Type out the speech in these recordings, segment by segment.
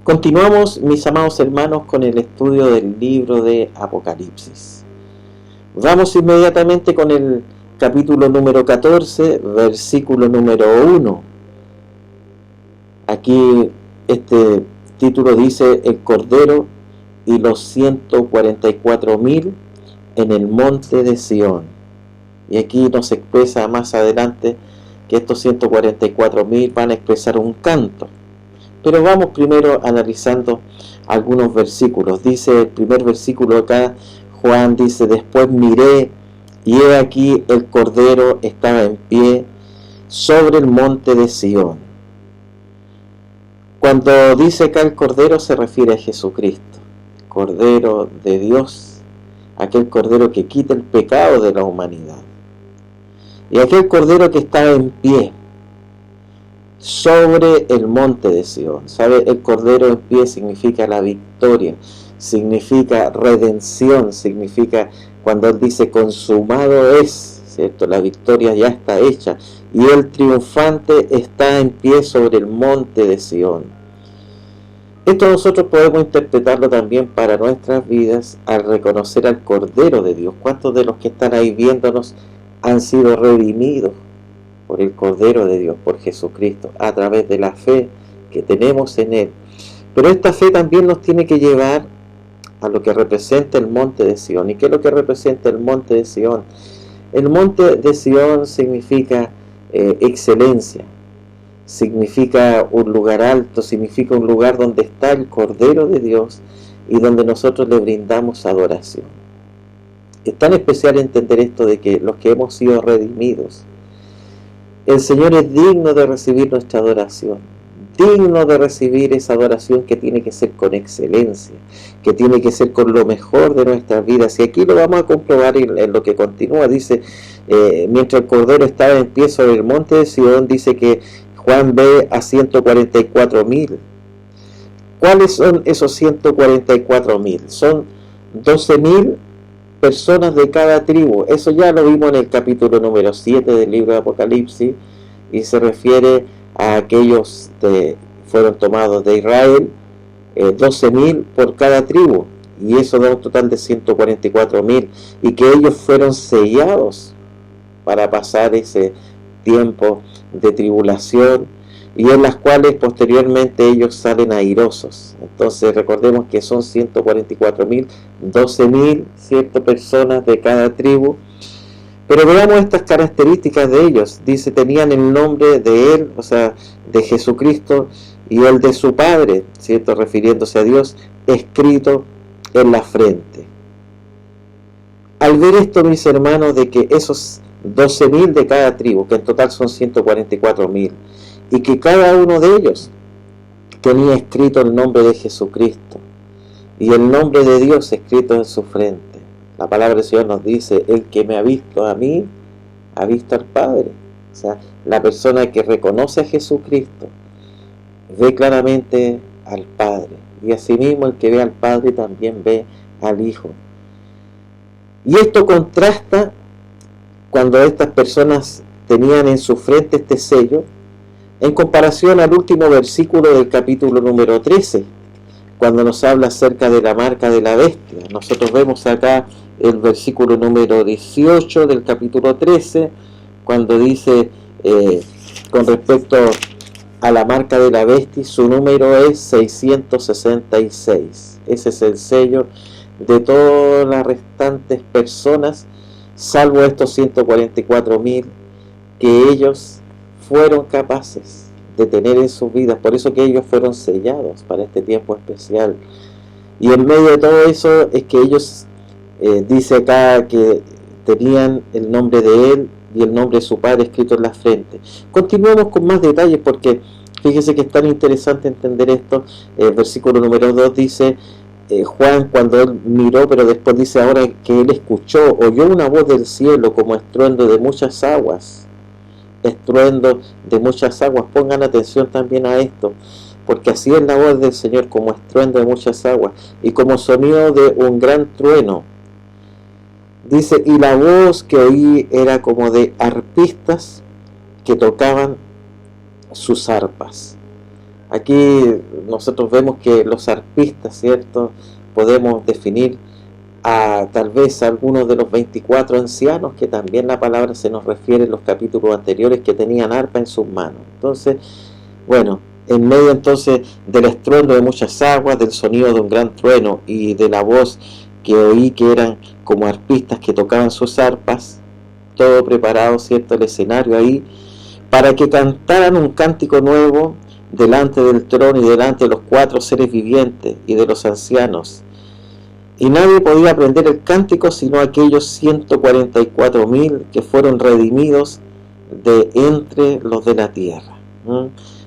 Continuamos, mis amados hermanos, con el estudio del libro de Apocalipsis. Vamos inmediatamente con el capítulo número 14, versículo número 1. Aquí este título dice: el Cordero y los 144,000 en el monte de Sión. Y aquí nos expresa más adelante que estos 144,000 van a expresar un canto. Pero vamos primero analizando algunos versículos. Dice el primer versículo acá, Juan dice: después miré y he aquí el Cordero estaba en pie sobre el monte de Sión. Cuando dice acá el Cordero se refiere a Jesucristo, Cordero de Dios, aquel Cordero que quita el pecado de la humanidad. Y aquel Cordero que estaba en pie sobre el monte de Sión. ¿Sabe? El Cordero en pie significa la victoria, significa redención, significa cuando Él dice consumado es, ¿cierto? La victoria ya está hecha y el triunfante está en pie sobre el monte de Sión. Esto nosotros podemos interpretarlo también para nuestras vidas al reconocer al Cordero de Dios. ¿Cuántos de los que están ahí viéndonos han sido redimidos por el Cordero de Dios, por Jesucristo, a través de la fe que tenemos en Él? Pero esta fe también nos tiene que llevar a lo que representa el monte de Sión. ¿Y qué es lo que representa el monte de Sión? El monte de Sión significa excelencia, significa un lugar alto, significa un lugar donde está el Cordero de Dios y donde nosotros le brindamos adoración. Es tan especial entender esto de que los que hemos sido redimidos, el Señor es digno de recibir nuestra adoración, digno de recibir esa adoración que tiene que ser con excelencia, que tiene que ser con lo mejor de nuestras vidas. Y aquí lo vamos a comprobar en lo que continúa. Dice, mientras el Cordero estaba en pie sobre el monte de Sión, dice que Juan ve a 144,000. ¿Cuáles son esos 144,000? Son 12,000 personas de cada tribu. Eso ya lo vimos en el capítulo número 7 del libro de Apocalipsis, y se refiere a aquellos que fueron tomados de Israel, 12,000 por cada tribu, y eso da un total de 144,000, y que ellos fueron sellados para pasar ese tiempo de tribulación, y en las cuales posteriormente ellos salen airosos. Entonces recordemos que son 144,000, 12,000, ¿cierto?, personas de cada tribu. Pero veamos estas características de ellos. Dice, tenían el nombre de Él, o sea, de Jesucristo, y el de su Padre, ¿cierto?, refiriéndose a Dios, escrito en la frente. Al ver esto, mis hermanos, de que esos 12,000 de cada tribu, que en total son 144,000, y que cada uno de ellos tenía escrito el nombre de Jesucristo y el nombre de Dios escrito en su frente. La palabra del Señor nos dice: el que me ha visto a mí, ha visto al Padre. O sea, la persona que reconoce a Jesucristo ve claramente al Padre, y asimismo el que ve al Padre también ve al Hijo. Y esto contrasta cuando estas personas tenían en su frente este sello, en comparación al último versículo del capítulo número 13, cuando nos habla acerca de la marca de la bestia. Nosotros vemos acá el versículo número 18 del capítulo 13, cuando dice, con respecto a la marca de la bestia, su número es 666. Ese es el sello de todas las restantes personas, salvo estos 144,000 que ellos fueron capaces de tener en sus vidas. Por eso que ellos fueron sellados para este tiempo especial. Y en medio de todo eso es que ellos, dice acá, que tenían el nombre de Él y el nombre de su Padre escrito en la frente. Continuemos con más detalles, porque fíjese que es tan interesante entender esto. El versículo número 2 dice, Juan, cuando él miró, pero después dice ahora que él escuchó, oyó una voz del cielo como estruendo de muchas aguas. Estruendo de muchas aguas. Pongan atención también a esto, porque así es la voz del Señor, como estruendo de muchas aguas y como sonido de un gran trueno. Dice, y la voz que oí era como de arpistas que tocaban sus arpas. Aquí nosotros vemos que los arpistas, ¿cierto? Podemos definir a tal vez a algunos de los 24 ancianos, que también la palabra se nos refiere en los capítulos anteriores, que tenían arpa en sus manos. Entonces, bueno, en medio entonces del estruendo de muchas aguas, del sonido de un gran trueno y de la voz que oí que eran como arpistas que tocaban sus arpas, todo preparado, ¿cierto?, el escenario ahí, para que cantaran un cántico nuevo delante del trono y delante de los 4 seres vivientes y de los ancianos. Y nadie podía aprender el cántico sino aquellos 144.000 que fueron redimidos de entre los de la tierra.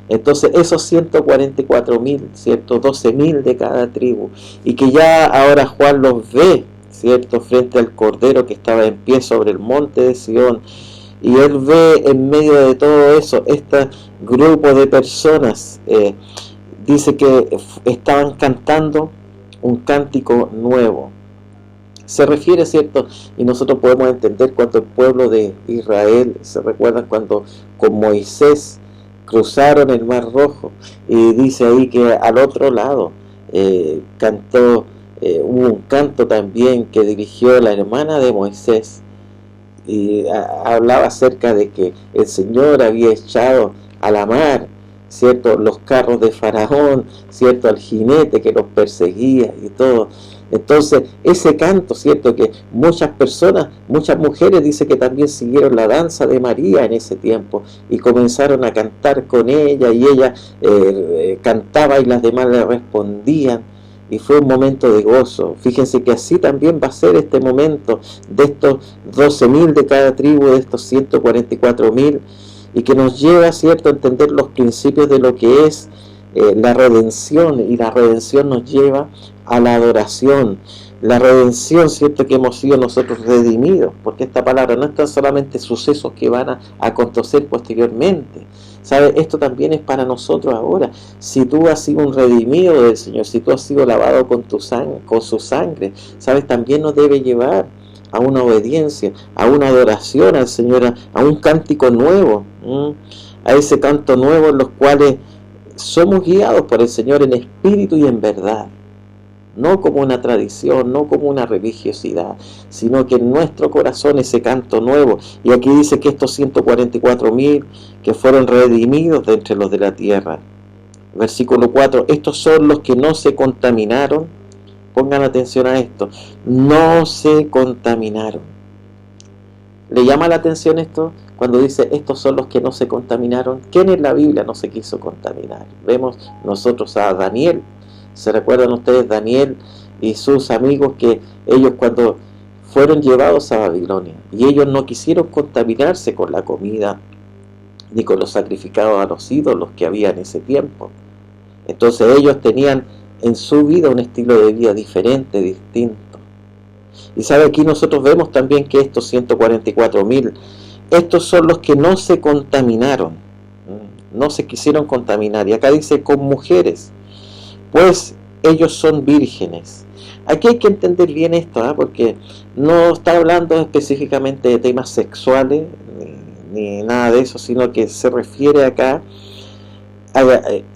Entonces esos 144.000, ¿cierto? 12.000 de cada tribu, y que ya ahora Juan los ve, ¿cierto?, frente al Cordero que estaba en pie sobre el monte de Sión, y él ve en medio de todo eso, este grupo de personas, dice que estaban cantando un cántico nuevo. Se refiere, ¿cierto? Y nosotros podemos entender cuando el pueblo de Israel, se recuerdan cuando con Moisés cruzaron el Mar Rojo, y dice ahí que al otro lado hubo un canto también que dirigió la hermana de Moisés, y hablaba acerca de que el Señor había echado a la mar, ¿cierto?, los carros de Faraón, ¿cierto?, al jinete que los perseguía y todo. Entonces ese canto, ¿cierto?, que muchas personas, muchas mujeres dice que también siguieron la danza de María en ese tiempo y comenzaron a cantar con ella, y ella cantaba y las demás le respondían, y fue un momento de gozo. Fíjense que así también va a ser este momento de estos 12.000 de cada tribu, de estos 144.000, y que nos lleva, ¿cierto?, a entender los principios de lo que es la redención, y la redención nos lleva a la adoración. La redención, ¿cierto?, que hemos sido nosotros redimidos, porque esta palabra no están solamente sucesos que van a acontecer posteriormente, ¿sabe? Esto también es para nosotros ahora. Si tú has sido un redimido del Señor, si tú has sido lavado con su sangre, ¿sabes? También nos debe llevar a una obediencia, a una adoración al Señor, a un cántico nuevo, a ese canto nuevo en los cuales somos guiados por el Señor en espíritu y en verdad, no como una tradición, no como una religiosidad, sino que en nuestro corazón ese canto nuevo. Y aquí dice que estos 144.000 que fueron redimidos de entre los de la tierra. Versículo 4, estos son los que no se contaminaron. Pongan atención a esto, no se contaminaron. ¿Le llama la atención esto? Cuando dice, estos son los que no se contaminaron. ¿Quién en la Biblia no se quiso contaminar? Vemos nosotros a Daniel. ¿Se recuerdan ustedes Daniel y sus amigos, que ellos cuando fueron llevados a Babilonia, y ellos no quisieron contaminarse con la comida ni con los sacrificados a los ídolos que había en ese tiempo? Entonces ellos tenían en su vida un estilo de vida diferente, distinto. Y sabe, aquí nosotros vemos también que estos 144.000, estos son los que no se contaminaron, no se quisieron contaminar. Y acá dice con mujeres, pues ellos son vírgenes. Aquí hay que entender bien esto, porque no está hablando específicamente de temas sexuales ni nada de eso, sino que se refiere acá a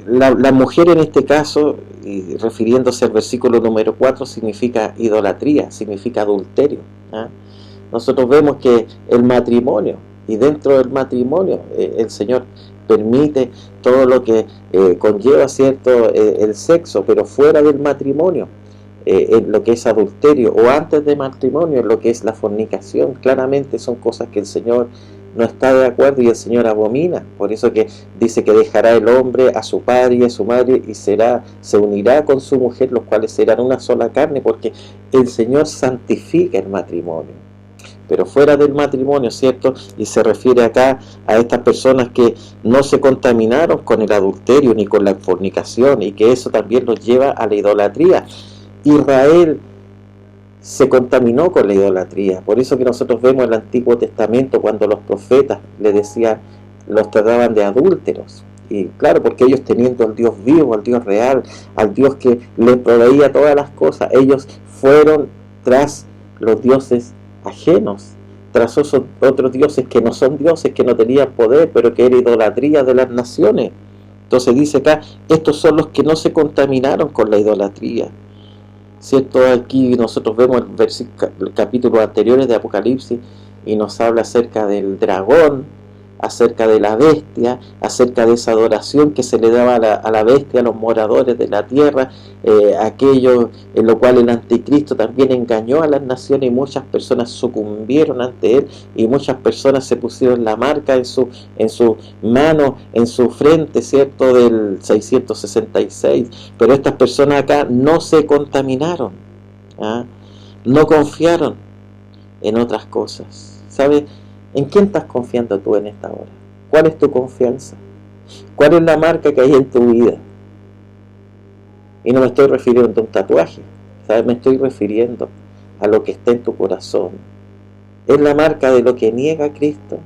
la mujer en este caso, y refiriéndose al versículo número 4, significa idolatría, significa adulterio. Nosotros vemos que el matrimonio, y dentro del matrimonio el Señor permite todo lo que conlleva, ¿cierto?, el sexo, pero fuera del matrimonio, en lo que es adulterio, o antes del matrimonio, en lo que es la fornicación, claramente son cosas que el Señor no está de acuerdo y el Señor abomina. Por eso que dice que dejará el hombre a su padre y a su madre y se unirá con su mujer, los cuales serán una sola carne, porque el Señor santifica el matrimonio. Pero fuera del matrimonio, ¿cierto? Y se refiere acá a estas personas que no se contaminaron con el adulterio ni con la fornicación, y que eso también los lleva a la idolatría. Israel se contaminó con la idolatría. Por eso que nosotros vemos en el Antiguo Testamento cuando los profetas le decían, los trataban de adúlteros. Y claro, porque ellos, teniendo al Dios vivo, al Dios real, al Dios que les proveía todas las cosas, ellos fueron tras los dioses ajenos, tras otros dioses que no son dioses, que no tenían poder, pero que era idolatría de las naciones. Entonces dice acá, estos son los que no se contaminaron con la idolatría. ¿Cierto? Aquí nosotros vemos el capítulos anteriores de Apocalipsis y nos habla acerca del dragón, acerca de la bestia, acerca de esa adoración que se le daba a la bestia, a los moradores de la tierra, aquello en lo cual el anticristo también engañó a las naciones y muchas personas sucumbieron ante él y muchas personas se pusieron la marca en su mano, en su frente, ¿cierto? Del 666, pero estas personas acá no se contaminaron, ¿ah? No confiaron en otras cosas, ¿sabes? ¿En quién estás confiando tú en esta hora? ¿Cuál es tu confianza? ¿Cuál es la marca que hay en tu vida? Y no me estoy refiriendo a un tatuaje, ¿sabes? Me estoy refiriendo a lo que está en tu corazón. ¿Es la marca de lo que niega a Cristo?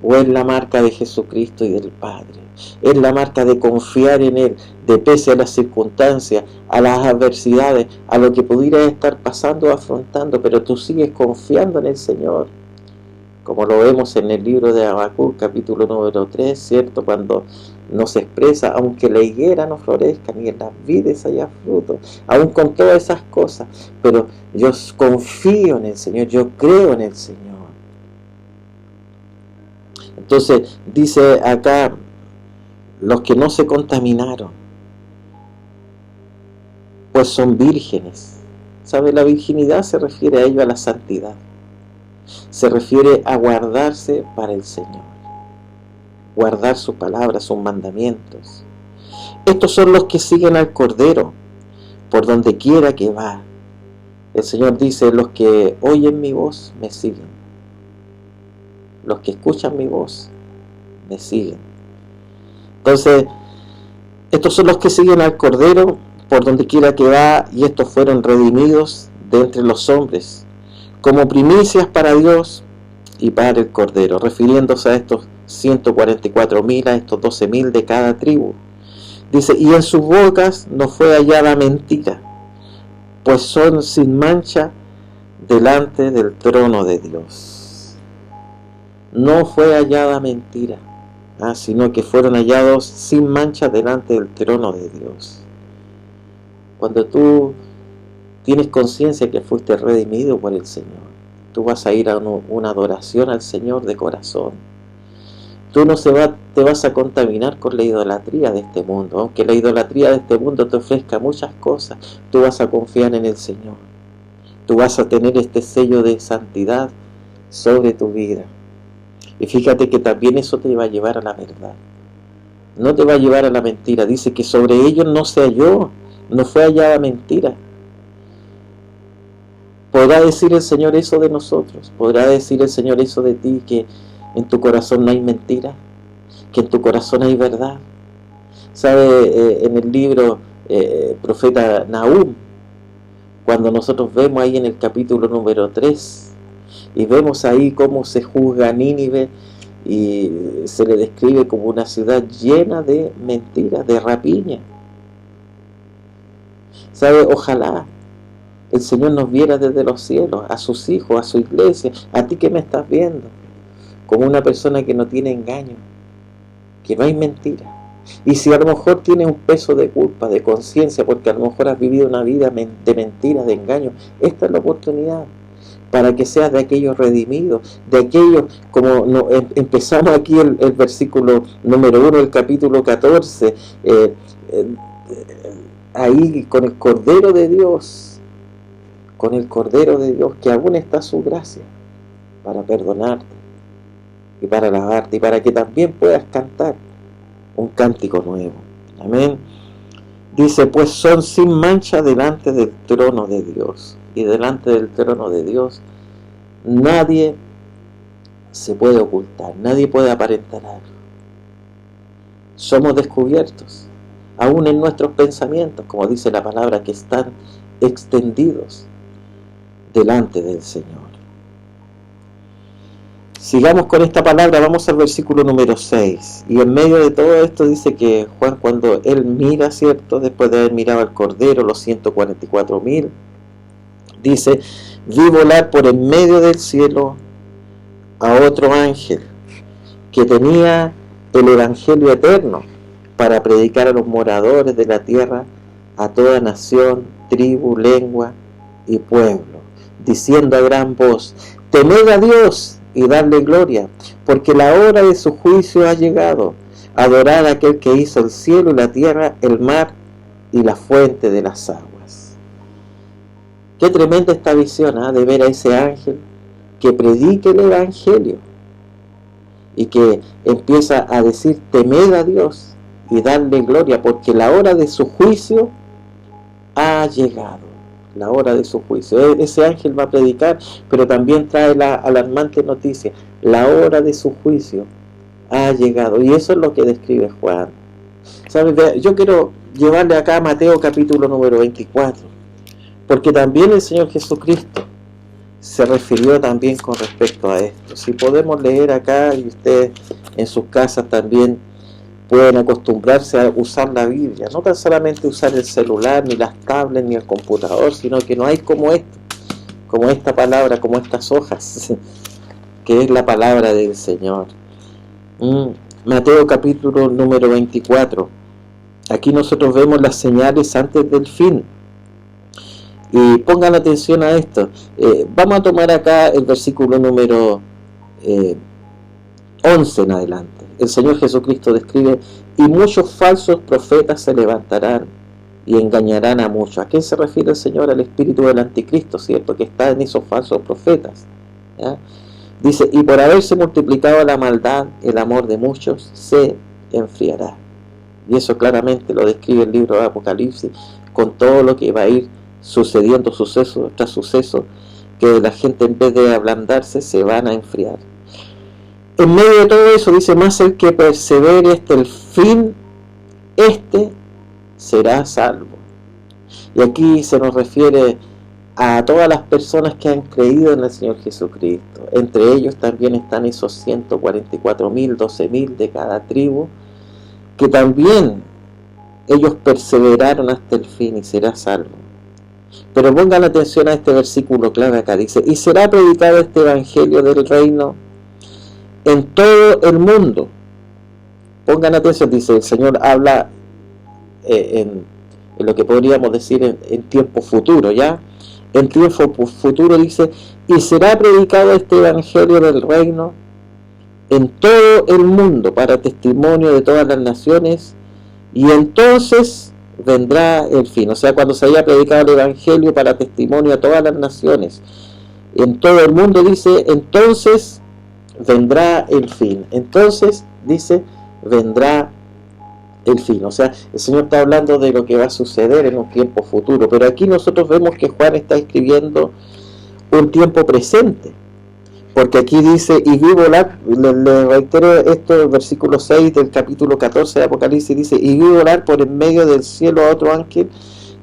¿O es la marca de Jesucristo y del Padre? Es la marca de confiar en Él, de pese a las circunstancias, a las adversidades, a lo que pudieras estar pasando o afrontando, pero tú sigues confiando en el Señor. Como lo vemos en el libro de Habacuc, capítulo número 3, ¿cierto? Cuando nos expresa, aunque la higuera no florezca, ni en las vides haya fruto, aún con todas esas cosas, pero yo confío en el Señor, yo creo en el Señor. Entonces, dice acá, los que no se contaminaron, pues son vírgenes. ¿Sabe? La virginidad se refiere a ello, a la santidad. Se refiere a guardarse para el Señor, guardar su palabra, sus mandamientos. Estos son los que siguen al Cordero, por donde quiera que va. El Señor dice, los que oyen mi voz, me siguen. Los que escuchan mi voz, me siguen. Entonces, estos son los que siguen al Cordero, por donde quiera que va, y estos fueron redimidos de entre los hombres, como primicias para Dios y para el Cordero, refiriéndose a estos 144.000, a estos 12.000 de cada tribu. Dice, y en sus bocas no fue hallada mentira, pues son sin mancha delante del trono de Dios. No fue hallada mentira, sino que fueron hallados sin mancha delante del trono de Dios. Cuando tú tienes conciencia que fuiste redimido por el Señor, tú vas a ir a una adoración al Señor de corazón. Tú no te vas a contaminar con la idolatría de este mundo. Aunque la idolatría de este mundo te ofrezca muchas cosas, tú vas a confiar en el Señor. Tú vas a tener este sello de santidad sobre tu vida. Y fíjate que también eso te va a llevar a la verdad. No te va a llevar a la mentira. Dice que sobre ellos no se halló, no fue hallada mentira. ¿Podrá decir el Señor eso de nosotros? ¿Podrá decir el Señor eso de ti, que en tu corazón no hay mentira? ¿Que en tu corazón hay verdad? ¿Sabe? En el libro profeta Nahum, cuando nosotros vemos ahí en el capítulo número 3, y vemos ahí cómo se juzga a Nínive, y se le describe como una ciudad llena de mentiras, de rapiña. ¿Sabe? Ojalá el Señor nos viera desde los cielos, a sus hijos, a su iglesia, a ti que me estás viendo, como una persona que no tiene engaño, que no hay mentira. Y si a lo mejor tienes un peso de culpa, de conciencia, porque a lo mejor has vivido una vida de mentiras, de engaño, esta es la oportunidad para que seas de aquellos redimidos, de aquellos, como empezamos aquí el versículo número 1 del capítulo 14, ahí con el Cordero de Dios, que aún está su gracia para perdonarte y para alabarte y para que también puedas cantar un cántico nuevo. Amén. Dice, pues son sin mancha delante del trono de Dios. Y delante del trono de Dios nadie se puede ocultar, nadie puede aparentar algo. Somos descubiertos, aún en nuestros pensamientos, como dice la palabra, que están extendidos delante del Señor. Sigamos con esta palabra, vamos al versículo número 6. Y en medio de todo esto dice que Juan, cuando él mira, ¿cierto? Después de haber mirado al Cordero, los 144.000, dice, vi volar por en medio del cielo a otro ángel que tenía el evangelio eterno para predicar a los moradores de la tierra, a toda nación, tribu, lengua y pueblo, diciendo a gran voz: temed a Dios y dadle gloria, porque la hora de su juicio ha llegado. Adorad a aquel que hizo el cielo y la tierra, el mar y la fuente de las aguas. Qué tremenda esta visión, de ver a ese ángel que predique el evangelio y que empieza a decir: temed a Dios y dadle gloria, porque la hora de su juicio ha llegado. La hora de su juicio. Ese ángel va a predicar, pero también trae la alarmante noticia: la hora de su juicio ha llegado. Y eso es lo que describe Juan. ¿Sabes? Yo quiero llevarle acá a Mateo capítulo número 24, porque también el Señor Jesucristo se refirió también con respecto a esto. Si podemos leer acá, y ustedes en sus casas también pueden acostumbrarse a usar la Biblia, no tan solamente usar el celular, ni las tablets, ni el computador, sino que no hay como esto, como esta palabra, como estas hojas, que es la palabra del Señor. Mateo capítulo número 24. Aquí nosotros vemos las señales antes del fin. Y pongan atención a esto. Vamos a tomar acá el versículo número 11 en adelante. El Señor Jesucristo describe: y muchos falsos profetas se levantarán y engañarán a muchos. ¿A qué se refiere el Señor? Al espíritu del anticristo, ¿cierto? Que está en esos falsos profetas, ¿ya? Dice: y por haberse multiplicado la maldad, el amor de muchos se enfriará. Y eso claramente lo describe el libro de Apocalipsis, con todo lo que va a ir sucediendo suceso tras suceso, que la gente, en vez de ablandarse, se van a enfriar. En medio de todo eso dice: más el que persevere hasta el fin, este será salvo. Y aquí se nos refiere a todas las personas que han creído en el Señor Jesucristo. Entre ellos también están esos 144.000, 12.000 de cada tribu, que también ellos perseveraron hasta el fin, y será salvo. Pero pongan atención a este versículo clave acá. Dice: y será predicado este evangelio del reino en todo el mundo. Pongan atención, dice, el Señor habla en lo que podríamos decir en tiempo futuro, ¿ya? En tiempo futuro dice: y será predicado este evangelio del reino en todo el mundo para testimonio de todas las naciones, y entonces vendrá el fin. O sea, cuando se haya predicado el evangelio para testimonio a todas las naciones, en todo el mundo, dice, entonces vendrá el fin. Entonces, dice, vendrá el fin. O sea, el Señor está hablando de lo que va a suceder en un tiempo futuro, pero aquí nosotros vemos que Juan está escribiendo un tiempo presente, porque aquí dice: y vi volar, le reitero esto, el versículo 6 del capítulo 14 de Apocalipsis, dice: y vi volar por en medio del cielo a otro ángel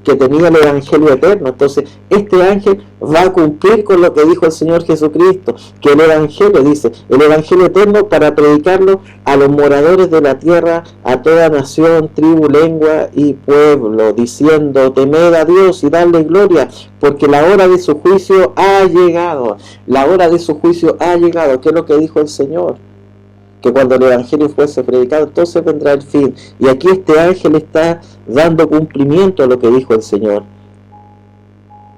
que tenía el evangelio eterno. Entonces, este ángel va a cumplir con lo que dijo el Señor Jesucristo, que el evangelio, dice, el evangelio eterno, para predicarlo a los moradores de la tierra, a toda nación, tribu, lengua y pueblo, diciendo: temed a Dios y dadle gloria, porque la hora de su juicio ha llegado. La hora de su juicio ha llegado. ¿Qué es lo que dijo el Señor? Que cuando el evangelio fuese predicado, entonces vendrá el fin. Y aquí este ángel está dando cumplimiento a lo que dijo el Señor.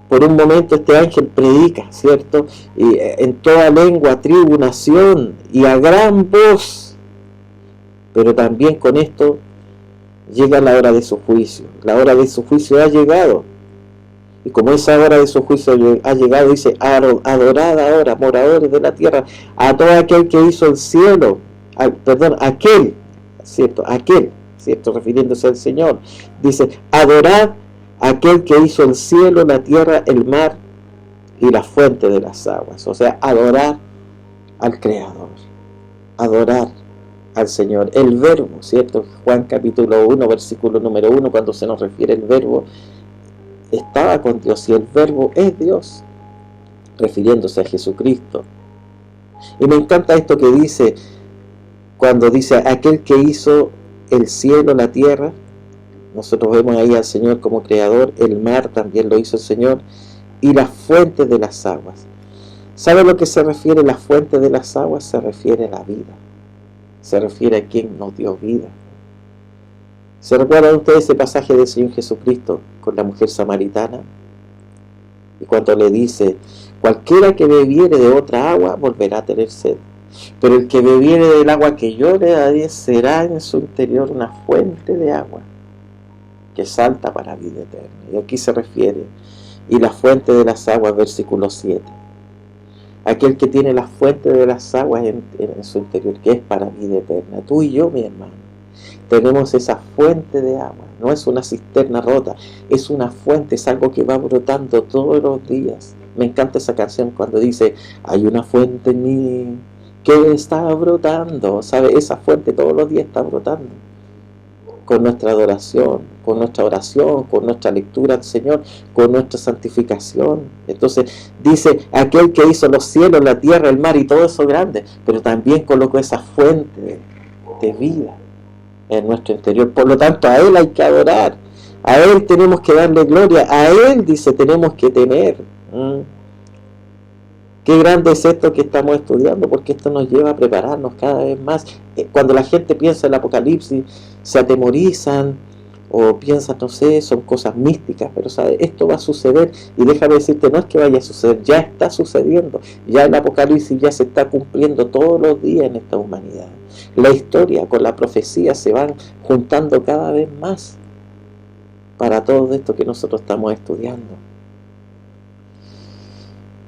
Por un momento este ángel predica, ¿cierto? Y en toda lengua, tribu, nación, y a gran voz. Pero también con esto llega la hora de su juicio. La hora de su juicio ha llegado. Y como esa hora de su juicio ha llegado, dice: adorad ahora, moradores de la tierra, a todo aquel que hizo el cielo. Aquel, ¿cierto? Refiriéndose al Señor. Dice: adorad a aquel que hizo el cielo, la tierra, el mar y la fuente de las aguas. O sea, adorar al Creador, adorar al Señor. El verbo, ¿cierto? Juan capítulo 1, versículo número 1, cuando se nos refiere el verbo, estaba con Dios, y el verbo es Dios, refiriéndose a Jesucristo. Y me encanta esto que dice, cuando dice: aquel que hizo el cielo, la tierra. Nosotros vemos ahí al Señor como creador. El mar también lo hizo el Señor, y las fuentes de las aguas. ¿Sabe a lo que se refiere la fuente de las aguas? Se refiere a la vida, se refiere a quien nos dio vida. ¿Se recuerdan ustedes ese pasaje del Señor Jesucristo con la mujer samaritana? Y cuando le dice, cualquiera que bebiere de otra agua volverá a tener sed, pero el que bebiere del agua que yo le daré será en su interior una fuente de agua que salta para vida eterna. Y aquí se refiere, y la fuente de las aguas, versículo 7. Aquel que tiene la fuente de las aguas en su interior, que es para vida eterna. Tú y yo, mi hermano, tenemos esa fuente de agua. No es una cisterna rota, es una fuente, es algo que va brotando todos los días. Me encanta esa canción cuando dice, hay una fuente en mí que está brotando. ¿Sabe? Esa fuente todos los días está brotando. Con nuestra adoración, con nuestra oración, con nuestra lectura al Señor, con nuestra santificación. Entonces dice, aquel que hizo los cielos, la tierra, el mar y todo eso grande, pero también colocó esa fuente de vida en nuestro interior. Por lo tanto, a Él hay que adorar, a Él tenemos que darle gloria, a Él, dice, tenemos que temer. Qué grande es esto que estamos estudiando, porque esto nos lleva a prepararnos cada vez más. Cuando la gente piensa en el Apocalipsis, se atemorizan o piensan, no sé, son cosas místicas, pero ¿sabes? Esto va a suceder, y déjame decirte, no es que vaya a suceder, ya está sucediendo. Ya el Apocalipsis ya se está cumpliendo todos los días en esta humanidad. La historia con la profecía se van juntando cada vez más para todo esto que nosotros estamos estudiando.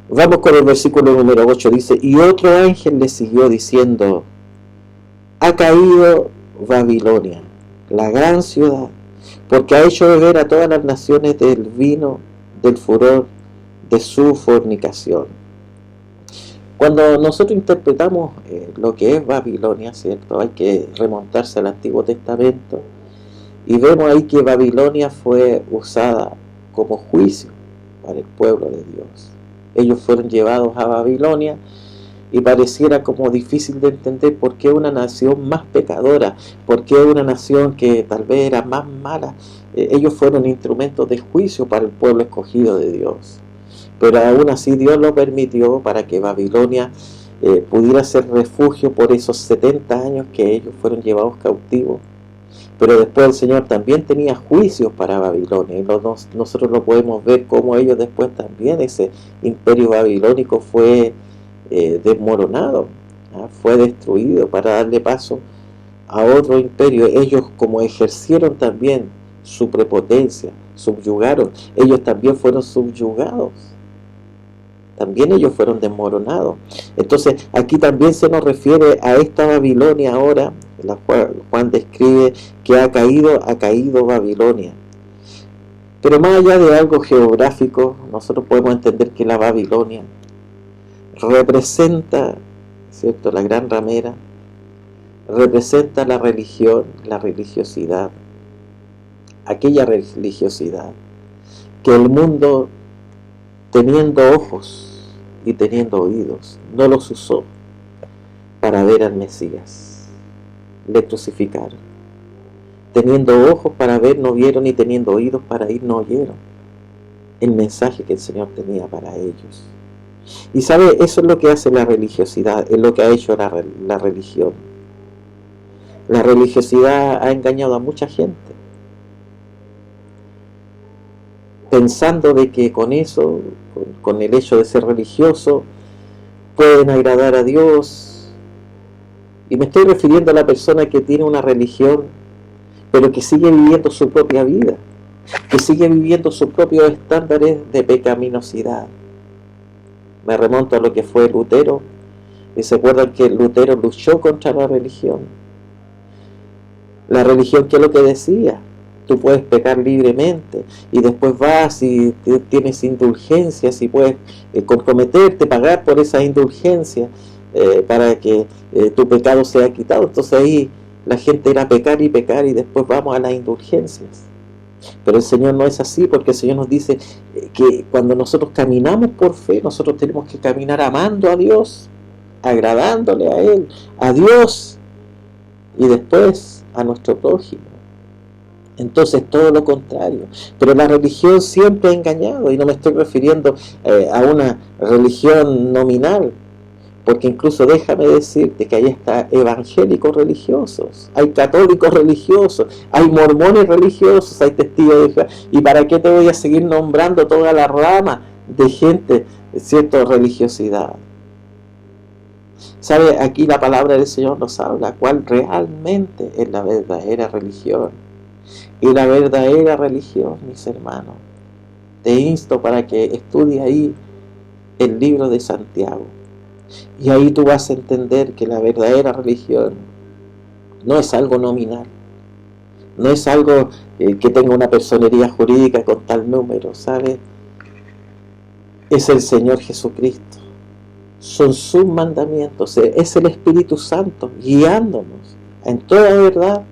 Vamos con el versículo número 8, dice, y otro ángel le siguió diciendo, ha caído Babilonia, la gran ciudad, porque ha hecho beber a todas las naciones del vino del furor de su fornicación. Cuando nosotros interpretamos lo que es Babilonia, ¿cierto? Hay que remontarse al Antiguo Testamento y vemos ahí que Babilonia fue usada como juicio para el pueblo de Dios. Ellos fueron llevados a Babilonia y pareciera como difícil de entender por qué una nación más pecadora, por qué una nación que tal vez era más mala, ellos fueron instrumentos de juicio para el pueblo escogido de Dios. Pero aún así Dios lo permitió para que Babilonia pudiera ser refugio por esos 70 años que ellos fueron llevados cautivos. Pero después el Señor también tenía juicios para Babilonia, y nosotros lo podemos ver como ellos después también, ese imperio babilónico fue desmoronado, fue destruido para darle paso a otro imperio. Ellos, como ejercieron también su prepotencia, subyugaron, ellos también fueron subyugados, también ellos fueron desmoronados. Entonces aquí también se nos refiere a esta Babilonia ahora, la cual Juan describe que ha caído Babilonia. Pero más allá de algo geográfico, nosotros podemos entender que la Babilonia representa, ¿cierto?, la gran ramera, representa la religión, la religiosidad, aquella religiosidad que el mundo, teniendo ojos y teniendo oídos, no los usó para ver al Mesías. Le crucificaron. Teniendo ojos para ver no vieron, y teniendo oídos para oír no oyeron el mensaje que el Señor tenía para ellos. Y sabe, eso es lo que hace la religiosidad, es lo que ha hecho la religión. La religiosidad ha engañado a mucha gente, pensando de que con eso, con el hecho de ser religioso, pueden agradar a Dios. Y me estoy refiriendo a la persona que tiene una religión, pero que sigue viviendo su propia vida, que sigue viviendo sus propios estándares de pecaminosidad. Me remonto a lo que fue Lutero, y se acuerdan que Lutero luchó contra la religión. La religión, ¿qué es lo que decía? Tú puedes pecar libremente, y después vas y tienes indulgencias y puedes comprometerte, pagar por esas indulgencias para que tu pecado sea quitado. Entonces ahí la gente era pecar y pecar, y después vamos a las indulgencias. Pero el Señor no es así, porque el Señor nos dice que cuando nosotros caminamos por fe, nosotros tenemos que caminar amando a Dios, agradándole a Él, a Dios, y después a nuestro prójimo. Entonces todo lo contrario. Pero la religión siempre ha engañado, y no me estoy refiriendo a una religión nominal, Porque incluso déjame decirte que ahí está evangélicos religiosos, hay católicos religiosos, hay mormones religiosos, hay testigos de Jehová. ¿Y para qué te voy a seguir nombrando toda la rama de gente, cierta religiosidad? ¿Sabe? Aquí la palabra del Señor nos habla cuál realmente es la verdadera religión. Y la verdadera religión, mis hermanos, te insto para que estudie ahí el libro de Santiago. Y ahí tú vas a entender que la verdadera religión no es algo nominal, no es algo que tenga una personería jurídica con tal número, ¿sabes? Es el Señor Jesucristo. Son sus mandamientos, es el Espíritu Santo guiándonos en toda verdad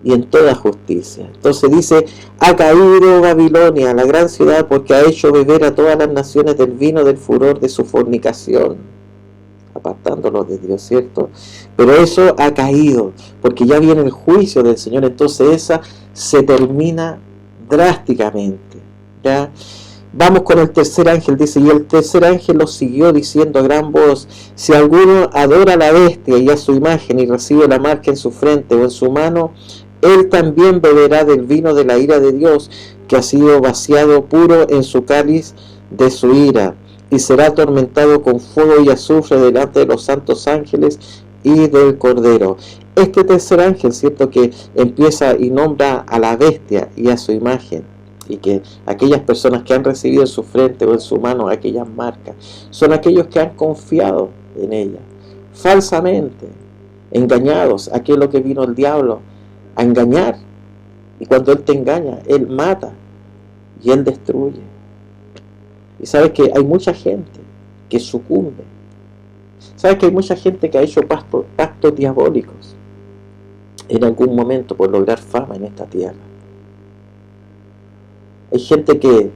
y en toda justicia. Entonces dice, ha caído Babilonia, la gran ciudad, porque ha hecho beber a todas las naciones del vino del furor de su fornicación, apartándolos de Dios, ¿cierto? Pero eso ha caído, porque ya viene el juicio del Señor, entonces esa se termina drásticamente, ¿ya? Vamos con el tercer ángel, dice, y el tercer ángel los siguió diciendo a gran voz, si alguno adora a la bestia y a su imagen y recibe la marca en su frente o en su mano, él también beberá del vino de la ira de Dios, que ha sido vaciado puro en su cáliz de su ira, y será atormentado con fuego y azufre delante de los santos ángeles y del Cordero. Este tercer ángel, cierto, que empieza y nombra a la bestia y a su imagen, y que aquellas personas que han recibido en su frente o en su mano aquellas marcas, son aquellos que han confiado en ella, falsamente, engañados. Aquí es lo que vino el diablo, a engañar, y cuando él te engaña, él mata y él destruye. Y sabes que hay mucha gente que sucumbe, sabes que hay mucha gente que ha hecho pactos diabólicos en algún momento por lograr fama en esta tierra. Hay gente que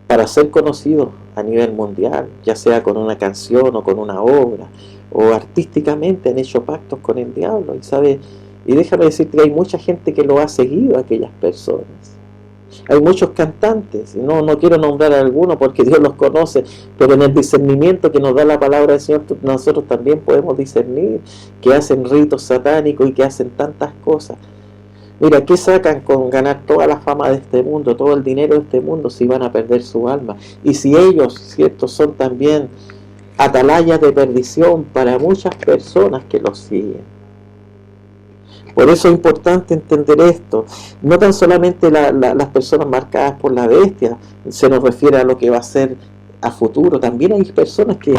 para ser conocido a nivel mundial, ya sea con una canción o con una obra, o artísticamente han hecho pactos con el diablo, y déjame decirte que hay mucha gente que lo ha seguido a aquellas personas. Hay muchos cantantes, no quiero nombrar a algunos porque Dios los conoce, pero en el discernimiento que nos da la palabra del Señor, nosotros también podemos discernir que hacen ritos satánicos y que hacen tantas cosas. Mira, ¿qué sacan con ganar toda la fama de este mundo, todo el dinero de este mundo, si van a perder su alma? Y si ellos, cierto, son también atalayas de perdición para muchas personas que los siguen. Por eso es importante entender esto. No tan solamente las personas marcadas por la bestia, se nos refiere a lo que va a ser a futuro. También hay personas que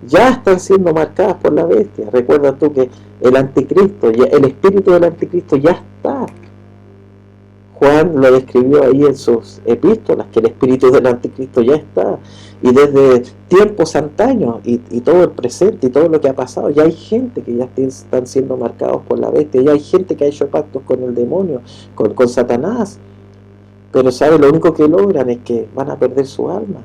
ya están siendo marcadas por la bestia. Recuerda tú que el anticristo, el espíritu del anticristo ya está. Juan lo describió ahí en sus epístolas, que el espíritu del anticristo ya está, y desde tiempos antaños, y todo el presente, y todo lo que ha pasado, ya hay gente que ya están siendo marcados por la bestia, ya hay gente que ha hecho pactos con el demonio, con Satanás, pero ¿sabe? Lo único que logran es que van a perder su alma.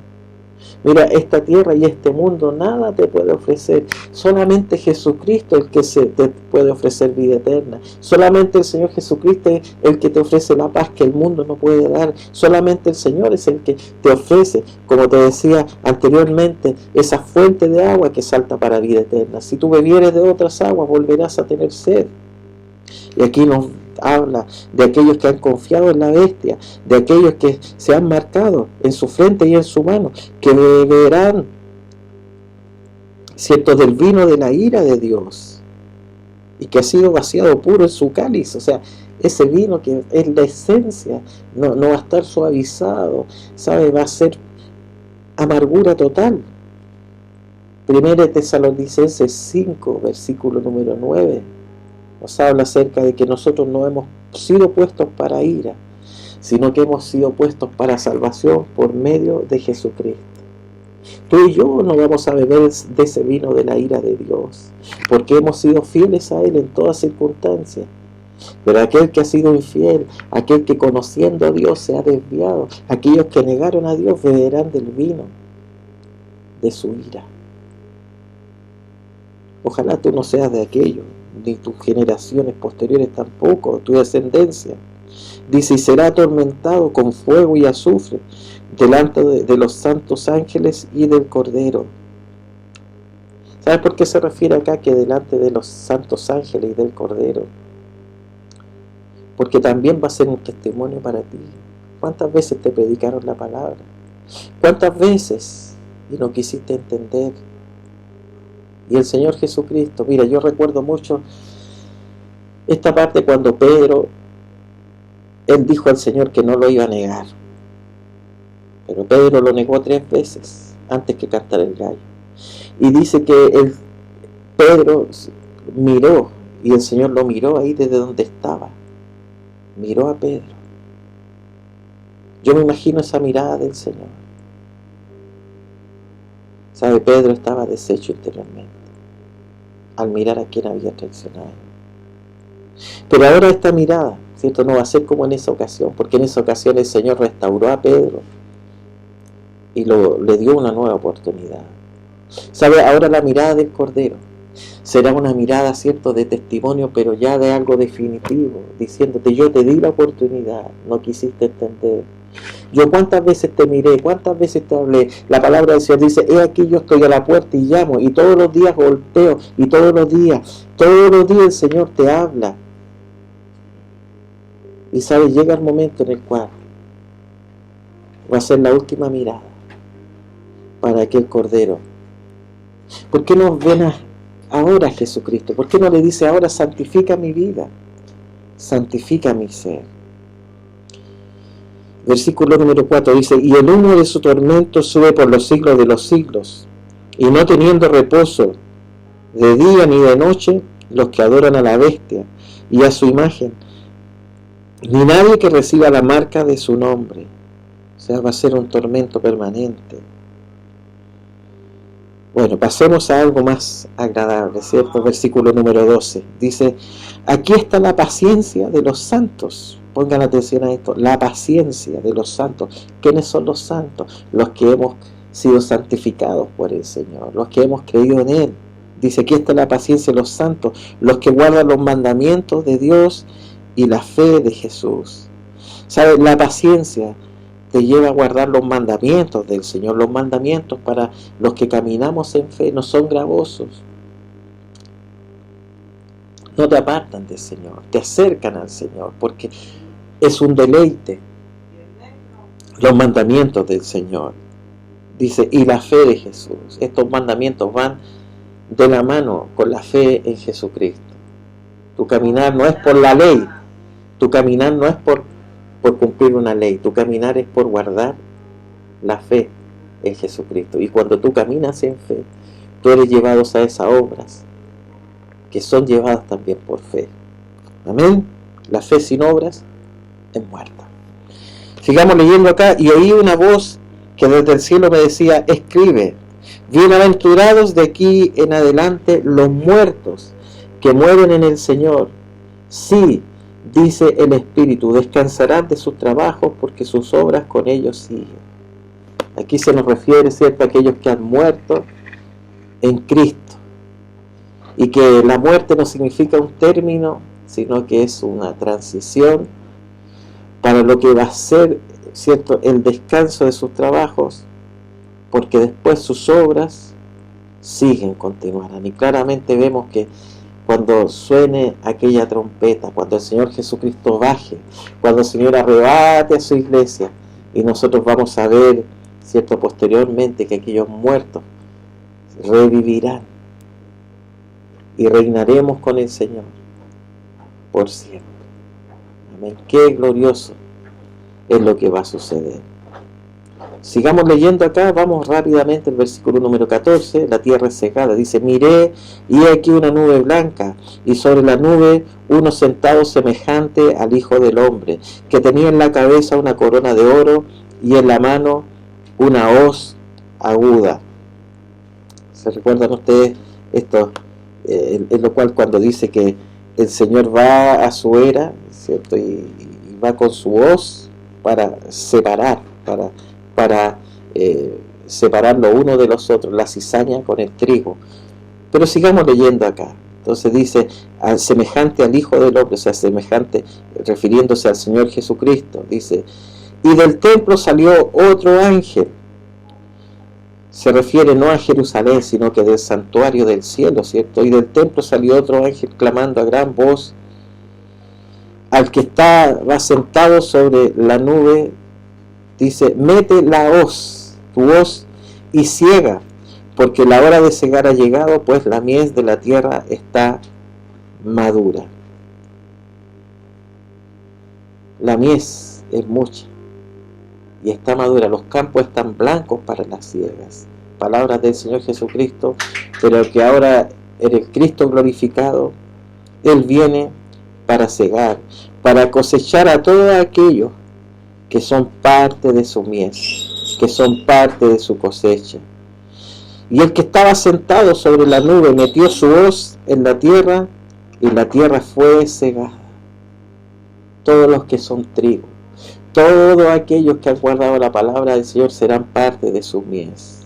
Mira, esta tierra y este mundo nada te puede ofrecer. Solamente Jesucristo es el que te puede ofrecer vida eterna. Solamente el Señor Jesucristo es el que te ofrece la paz que el mundo no puede dar. Solamente el Señor es el que te ofrece, como te decía anteriormente, esa fuente de agua que salta para vida eterna. Si tú bebieres de otras aguas, volverás a tener sed. Y aquí nos habla de aquellos que han confiado en la bestia, de aquellos que se han marcado en su frente y en su mano, que beberán, cierto, del vino de la ira de Dios, y que ha sido vaciado puro en su cáliz. O sea, ese vino que es la esencia, no va a estar suavizado, ¿sabe? Va a ser amargura total. 1 Tesalonicenses 5, versículo número 9, nos habla acerca de que nosotros no hemos sido puestos para ira, sino que hemos sido puestos para salvación por medio de Jesucristo. Tú y yo no vamos a beber de ese vino de la ira de Dios, porque hemos sido fieles a Él en todas circunstancias. Pero aquel que ha sido infiel, aquel que conociendo a Dios se ha desviado, aquellos que negaron a Dios beberán del vino de su ira. Ojalá tú no seas de aquellos, ni tus generaciones posteriores tampoco, tu descendencia. Dice, y será atormentado con fuego y azufre delante de los santos ángeles y del Cordero. ¿Sabes por qué se refiere acá que delante de los santos ángeles y del Cordero? Porque también va a ser un testimonio para ti. ¿Cuántas veces te predicaron la palabra? ¿Cuántas veces y no quisiste entender? Y el Señor Jesucristo, mira, yo recuerdo mucho esta parte cuando Pedro, él dijo al Señor que no lo iba a negar. Pero Pedro lo negó 3 veces antes que cantara el gallo. Y dice que Pedro miró, y el Señor lo miró ahí desde donde estaba. Miró a Pedro. Yo me imagino esa mirada del Señor. ¿Sabe? Pedro estaba deshecho interiormente al mirar a quien había traicionado. Pero ahora esta mirada, ¿cierto? No va a ser como en esa ocasión, porque en esa ocasión el Señor restauró a Pedro y le dio una nueva oportunidad. ¿Sabe? Ahora la mirada del Cordero será una mirada, ¿cierto?, de testimonio, pero ya de algo definitivo, diciéndote: yo te di la oportunidad, no quisiste entender. Yo cuántas veces te miré, cuántas veces te hablé. La palabra del Señor dice: he aquí yo estoy a la puerta y llamo, y todos los días golpeo, y todos los días el Señor te habla. Y sabes, llega el momento en el cual va a ser la última mirada para aquel Cordero. ¿Por qué no ven ahora a Jesucristo? ¿Por qué no le dice ahora: santifica mi vida, santifica mi ser? Versículo número 4 dice: y el humo de su tormento sube por los siglos de los siglos, y no teniendo reposo de día ni de noche los que adoran a la bestia y a su imagen, ni nadie que reciba la marca de su nombre. O sea, va a ser un tormento permanente. Bueno, pasemos a algo más agradable, ¿cierto? Versículo número 12. Dice: aquí está la paciencia de los santos. Pongan atención a esto, la paciencia de los santos. ¿Quiénes son los santos? Los que hemos sido santificados por el Señor, los que hemos creído en Él. Dice: aquí está la paciencia de los santos, los que guardan los mandamientos de Dios y la fe de Jesús. ¿Sabes? La paciencia te lleva a guardar los mandamientos del Señor. Los mandamientos, para los que caminamos en fe, no son gravosos. No te apartan del Señor, te acercan al Señor, porque es un deleite los mandamientos del Señor. Dice: y la fe de Jesús. Estos mandamientos van de la mano con la fe en Jesucristo. Tu caminar no es por la ley, tu caminar no es por cumplir una ley, tu caminar es por guardar la fe en Jesucristo. Y cuando tú caminas en fe, tú eres llevado a esas obras que son llevadas también por fe. Amén. La fe sin obras es muerta. Sigamos leyendo acá: y oí una voz que desde el cielo me decía: escribe, bienaventurados de aquí en adelante los muertos que mueren en el Señor. Sí, dice el Espíritu, descansarán de sus trabajos, porque sus obras con ellos siguen. Aquí se nos refiere, ¿cierto?, a aquellos que han muerto en Cristo. Y que la muerte no significa un término, sino que es una transición para lo que va a ser, ¿cierto?, el descanso de sus trabajos, porque después sus obras continuarán. Y claramente vemos que cuando suene aquella trompeta, cuando el Señor Jesucristo baje, cuando el Señor arrebate a su iglesia, y nosotros vamos a ver, ¿cierto?, posteriormente, que aquellos muertos revivirán y reinaremos con el Señor por siempre. Amén. Qué glorioso es lo que va a suceder. Sigamos leyendo acá, vamos rápidamente al versículo número 14. La tierra es secada. Dice: miré, y he aquí una nube blanca, y sobre la nube uno sentado semejante al Hijo del Hombre, que tenía en la cabeza una corona de oro, y en la mano una hoz aguda. ¿Se recuerdan ustedes esto? En lo cual, cuando dice que el Señor va a su era, ¿cierto?, y va con su hoz para separar, para separar lo uno de los otros, la cizaña con el trigo. Pero sigamos leyendo acá. Entonces dice: semejante al Hijo del Hombre, o sea, semejante, refiriéndose al Señor Jesucristo. Dice: y del templo salió otro ángel, se refiere no a Jerusalén, sino que del santuario del cielo, ¿cierto? Y del templo salió otro ángel clamando a gran voz al que va sentado sobre la nube, dice: mete tu hoz y ciega, porque la hora de cegar ha llegado, pues la mies de la tierra está madura. La mies es mucha y está madura, los campos están blancos para las ciegas. Palabras del Señor Jesucristo, pero que ahora en el Cristo glorificado, Él viene para cegar, para cosechar a todos aquellos que son parte de su mies, que son parte de su cosecha. Y el que estaba sentado sobre la nube metió su hoz en la tierra, y la tierra fue cegada. Todos los que son trigo, todos aquellos que han guardado la palabra del Señor serán parte de su mies.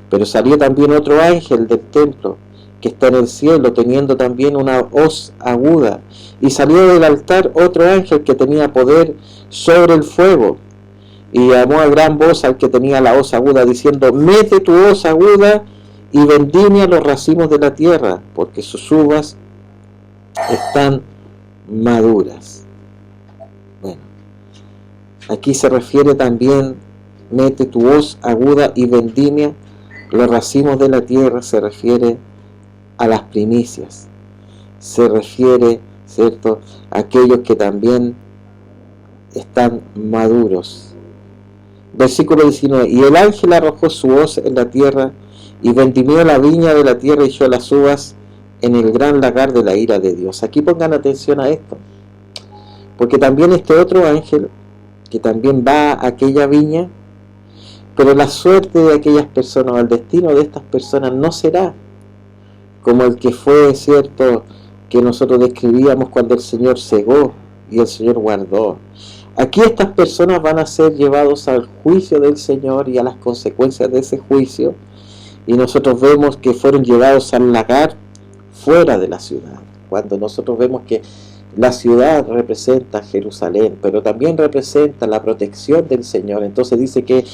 Pero salió también otro ángel del templo que está en el cielo, teniendo también una hoz aguda, y salió del altar otro ángel que tenía poder sobre el fuego, y llamó a gran voz al que tenía la hoz aguda, diciendo: mete tu hoz aguda y vendimia los racimos de la tierra, porque sus uvas están maduras. Bueno, aquí se refiere también: mete tu hoz aguda y vendimia los racimos de la tierra, se refiere a las primicias, se refiere, ¿cierto?, a aquellos que también están maduros. Versículo 19: y el ángel arrojó su hoz en la tierra, y vendimió la viña de la tierra y echó las uvas en el gran lagar de la ira de Dios. Aquí pongan atención a esto, porque también este otro ángel, que también va a aquella viña, pero la suerte de aquellas personas, o el destino de estas personas, no será como el que fue, ¿cierto?, que nosotros describíamos cuando el Señor cegó y el Señor guardó. Aquí estas personas van a ser llevados al juicio del Señor y a las consecuencias de ese juicio, y nosotros vemos que fueron llevados al lagar fuera de la ciudad, cuando nosotros vemos que la ciudad representa a Jerusalén, pero también representa la protección del Señor. Entonces dice que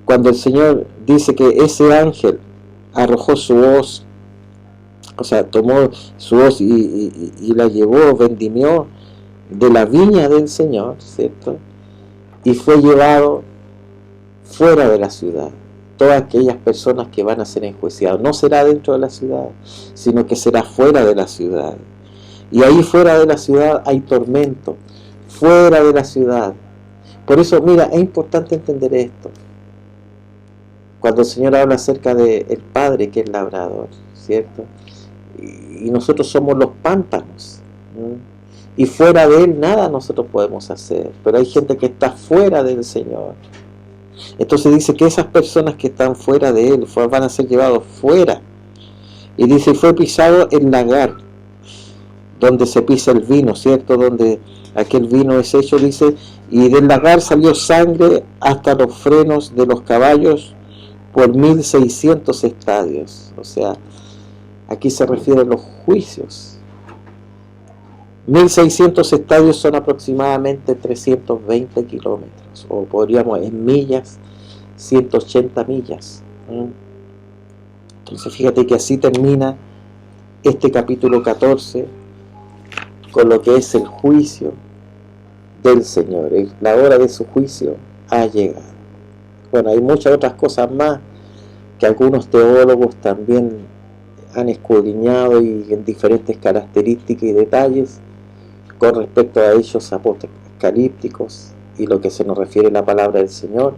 cuando el Señor dice que ese ángel arrojó su hoz, o sea, tomó su hoz y la llevó, vendimió de la viña del Señor, ¿cierto?, y fue llevado fuera de la ciudad. Todas aquellas personas que van a ser enjuiciadas, no será dentro de la ciudad, sino que será fuera de la ciudad. Y ahí fuera de la ciudad hay tormento, fuera de la ciudad. Por eso, mira, es importante entender esto. Cuando el Señor habla acerca del Padre que es labrador, ¿cierto?, y nosotros somos los pámpanos, y fuera de Él nada nosotros podemos hacer, pero hay gente que está fuera del Señor. Entonces dice que esas personas que están fuera de Él van a ser llevados fuera. Y dice: fue pisado el lagar, donde se pisa el vino, ¿cierto?, donde aquel vino es hecho, dice, y del lagar salió sangre hasta los frenos de los caballos por 1600 estadios. O sea, aquí se refiere a los juicios. 1600 estadios son aproximadamente 320 kilómetros, o podríamos en millas, 180 millas. Entonces fíjate que así termina este capítulo 14 con lo que es el juicio del Señor. La hora de su juicio ha llegado. Bueno, hay muchas otras cosas más que algunos teólogos también han escudriñado, y en diferentes características y detalles con respecto a hechos apocalípticos y lo que se nos refiere a la palabra del Señor.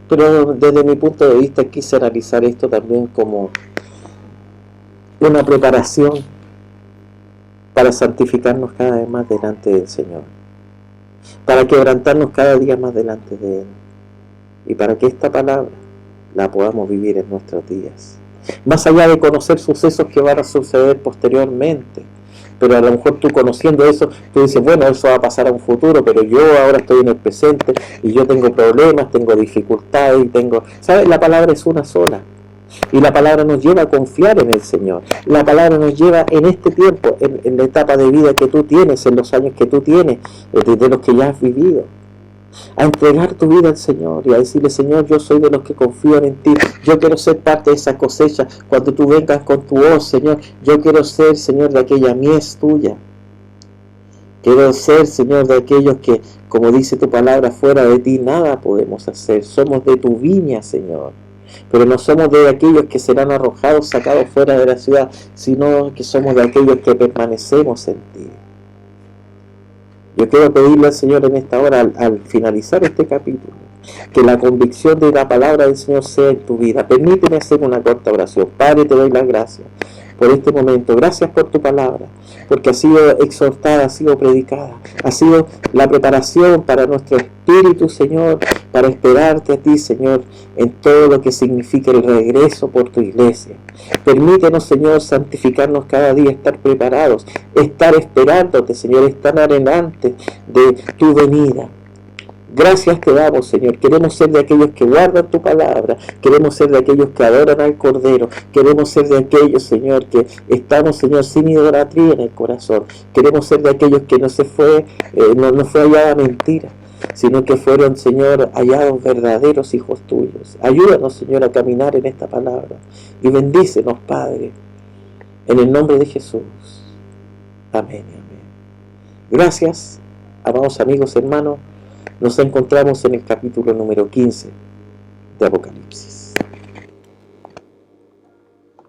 Pero desde mi punto de vista quise analizar esto también como una preparación para santificarnos cada vez más delante del Señor, para quebrantarnos cada día más delante de Él, y para que esta palabra la podamos vivir en nuestros días, más allá de conocer sucesos que van a suceder posteriormente. Pero a lo mejor tú, conociendo eso, tú dices: bueno, eso va a pasar a un futuro, pero yo ahora estoy en el presente y yo tengo problemas, tengo dificultades, ¿sabes? La palabra es una sola, y la palabra nos lleva a confiar en el Señor. La palabra nos lleva en este tiempo, en la etapa de vida que tú tienes, en los años que tú tienes, de los que ya has vivido. a entregar tu vida al Señor y a decirle: Señor, yo soy de los que confían en ti, yo quiero ser parte de esa cosecha cuando tú vengas con tu voz, Señor. Yo quiero ser, Señor, de aquella mies tuya. Quiero ser, Señor, de aquellos que, como dice tu palabra, fuera de ti nada podemos hacer. Somos de tu viña, Señor. Pero no somos de aquellos que serán arrojados, sacados fuera de la ciudad, sino que somos de aquellos que permanecemos en ti. Yo quiero pedirle al Señor en esta hora, al finalizar este capítulo, que la convicción de la palabra del Señor sea en tu vida. Permíteme hacer una corta oración. Padre, te doy las gracias por este momento. Gracias por tu palabra, porque ha sido exhortada, ha sido predicada, ha sido la preparación para nuestro espíritu, Señor, para esperarte a ti, Señor, en todo lo que significa el regreso por tu iglesia. Permítenos, Señor, santificarnos cada día, estar preparados, estar esperándote, Señor, estar adelante de tu venida. Gracias te damos, Señor. Queremos ser de aquellos que guardan tu palabra. Queremos ser de aquellos que adoran al Cordero. Queremos ser de aquellos, Señor, que estamos, Señor, sin idolatría en el corazón. Queremos ser de aquellos que no fue hallada mentira, sino que fueron, Señor, hallados verdaderos hijos tuyos. Ayúdanos, Señor, a caminar en esta palabra. Y bendícenos, Padre, en el nombre de Jesús. Amén y amén. Gracias, amados amigos, hermanos. Nos encontramos en el capítulo número 15 de Apocalipsis.